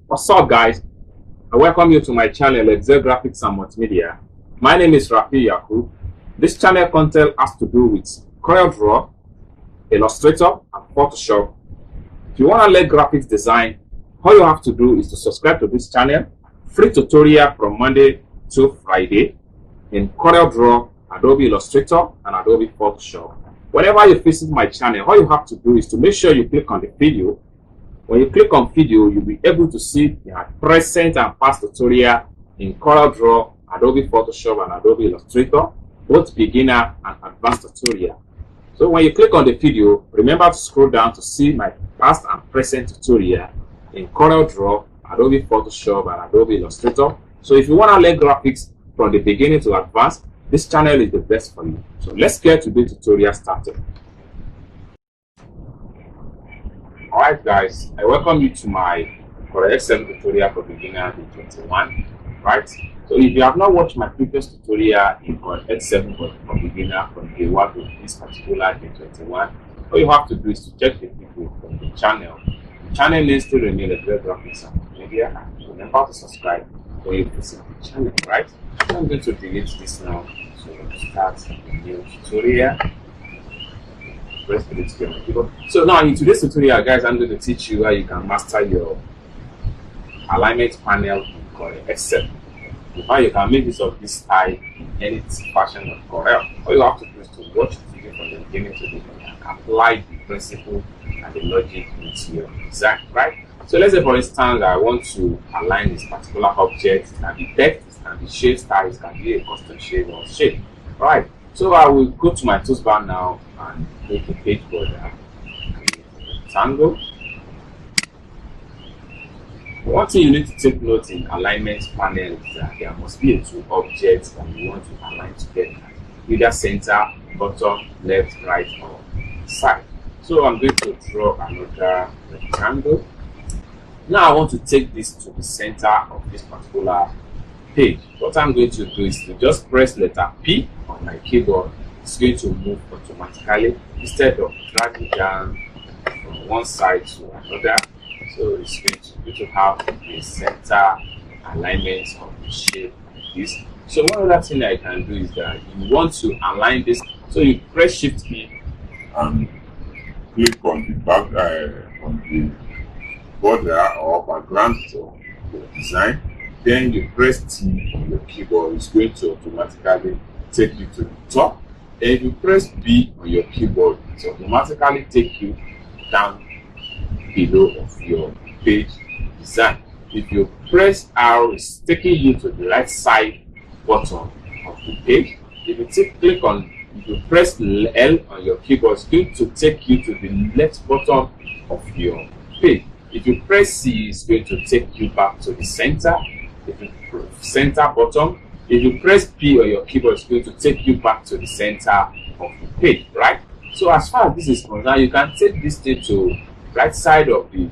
What's up, guys? I welcome you to my channel, Excel Graphics and Multimedia. My name is Rafi Yakub. This channel content has to do with CorelDRAW, Illustrator, and Photoshop. If you want to learn graphics design, all you have to do is to subscribe to this channel. Free tutorial from Monday to Friday in CorelDRAW, Adobe Illustrator, and Adobe Photoshop. Whenever you visit my channel, all you have to do is to make sure you click on the video. When you click on video, you'll be able to see the present and past tutorial in CorelDRAW, Adobe Photoshop, and Adobe Illustrator, both beginner and advanced tutorial. So when you click on the video, remember to scroll down to see my past and present tutorial in CorelDRAW, Adobe Photoshop, and Adobe Illustrator. So if you want to learn graphics from the beginning to advanced, this channel is the best for you. So let's get today's tutorial started. Alright guys, I welcome you to my CorelDRAW tutorial for beginner in 21. Right? So if you have not watched my previous tutorial in CorelDRAW for beginner from day 1 to this particular day 21, all you have to do is to check the video from the channel. The channel name still remains Excel Graphics and Multimedia. So remember to subscribe when you visit the channel, right? So I'm going to delete this now to start a new tutorial. So now in today's tutorial, guys, I'm going to teach you how you can master your alignment panel in CorelDRAW. How you can make use of this style in any fashion of Corel. All you have to do is to watch the video from the beginning to the end and apply the principle and the logic into your design, right? So let's say, for instance, I want to align this particular object. It can be text, it can be shape style, it can be a custom shape or shape, right? So I will go to my toolbar now and make a page border, create a rectangle. One thing you need to take note in alignment panel is that there must be a two objects that you want to align together, either center, bottom, left, right, or side. So I'm going to draw another rectangle. Now I want to take this to the center of this particular page. What I'm going to do is to just press letter P on my keyboard. It's going to move automatically instead of dragging down from one side to another. So it's going to have a center alignment of the shape like this. So one other thing I can do is that you want to align this. So you press Shift key and click on the back on the border or background for the design. Then you press T on your keyboard. It's going to automatically take you to the top. And if you press B on your keyboard, it automatically take you down below of your page design. If you press R, it's taking you to the right side bottom of the page. If you press L on your keyboard, it's going to take you to the left bottom of your page. If you press C, it's going to take you back to the center. If you center bottom, if you press P on your keyboard, it's going to take you back to the center of the page, right? So as far as this is concerned, you can take this thing to right side of the.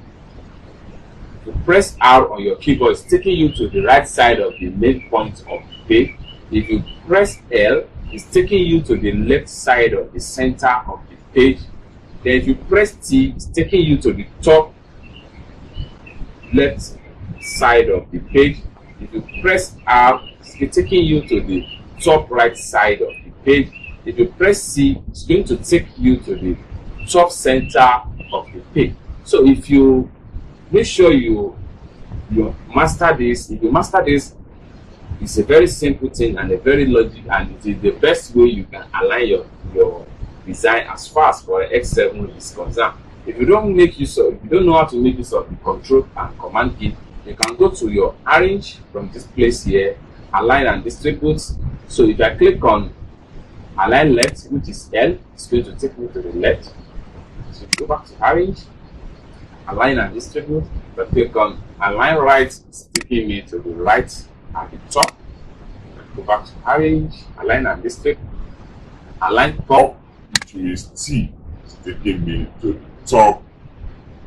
If you press R on your keyboard, it's taking you to the right side of the main point of the page. If you press L, it's taking you to the left side of the center of the page. Then if you press T, it's taking you to the top left side of the page. If you press R, it's taking you to the top right side of the page. If you press C, it's going to take you to the top center of the page. So if you make sure you master this, if you master this, it's a very simple thing and a very logical, and it is the best way you can align your design as far as for X7 is concerned. If you don't know how to make use of the control and command key, you can go to your arrange from this place here, align and distribute. So if I click on align left, which is L, it's going to take me to the left. So go back to arrange, align and distribute. If I click on align right, it's taking me to the right at the top. Go back to arrange, align and distribute. Align top, which is T, it's taking me to the top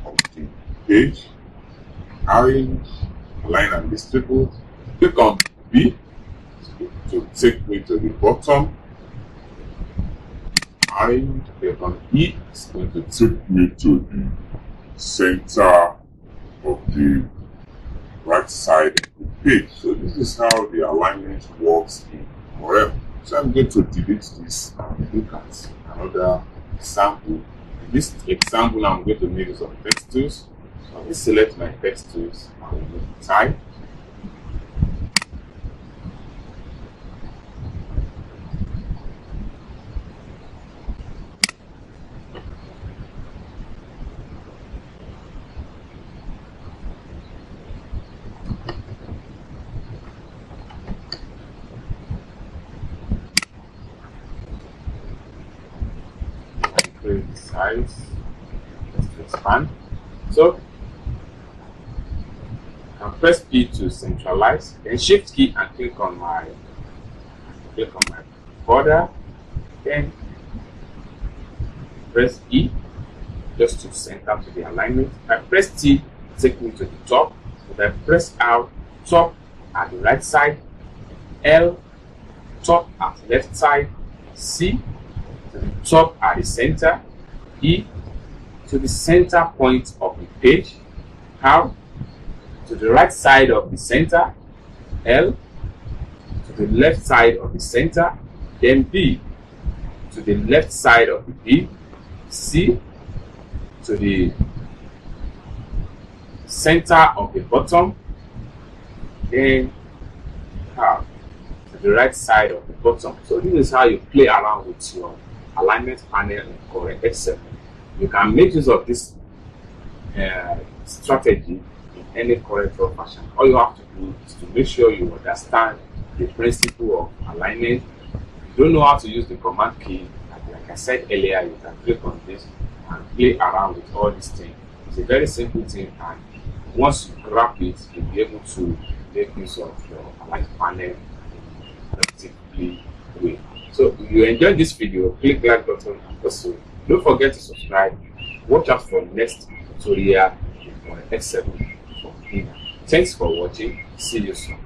of the page. Arrange, align and distribute. Click on B to take me to the bottom. Arrange, click on E, it's going to take me to the center of the right side of the page. So this is how the alignment works in Corel. So I'm going to delete this and look at another example. In this example, I'm going to make use of text tools. So let me select my text tools and we'll type. Increase the size, just to expand. So I can press P to centralize, then Shift key and click on my border, then press E just to center to the alignment. If I press T, take me to the top. If I press R, top at the right side, L, top at the left side, C to the top at the center, E to the center point of the page, R to the right side of the center, L to the left side of the center, then B to the left side of the B, C to the center of the bottom, then R to the right side of the bottom. So this is how you play around with your alignment panel in CorelDRAW. You can make use of this strategy in any CorelDRAW fashion. All you have to do is to make sure you understand the principle of alignment. If you don't know how to use the command key, like I said earlier, you can click on this and play around with all these things. It's a very simple thing, and once you grab it, you'll be able to make use of your alignment panel in a relatively way. So if you enjoyed this video, click like button and also don't forget to subscribe. Watch out for next tutorial on X7 for beginner. Thanks for watching. See you soon.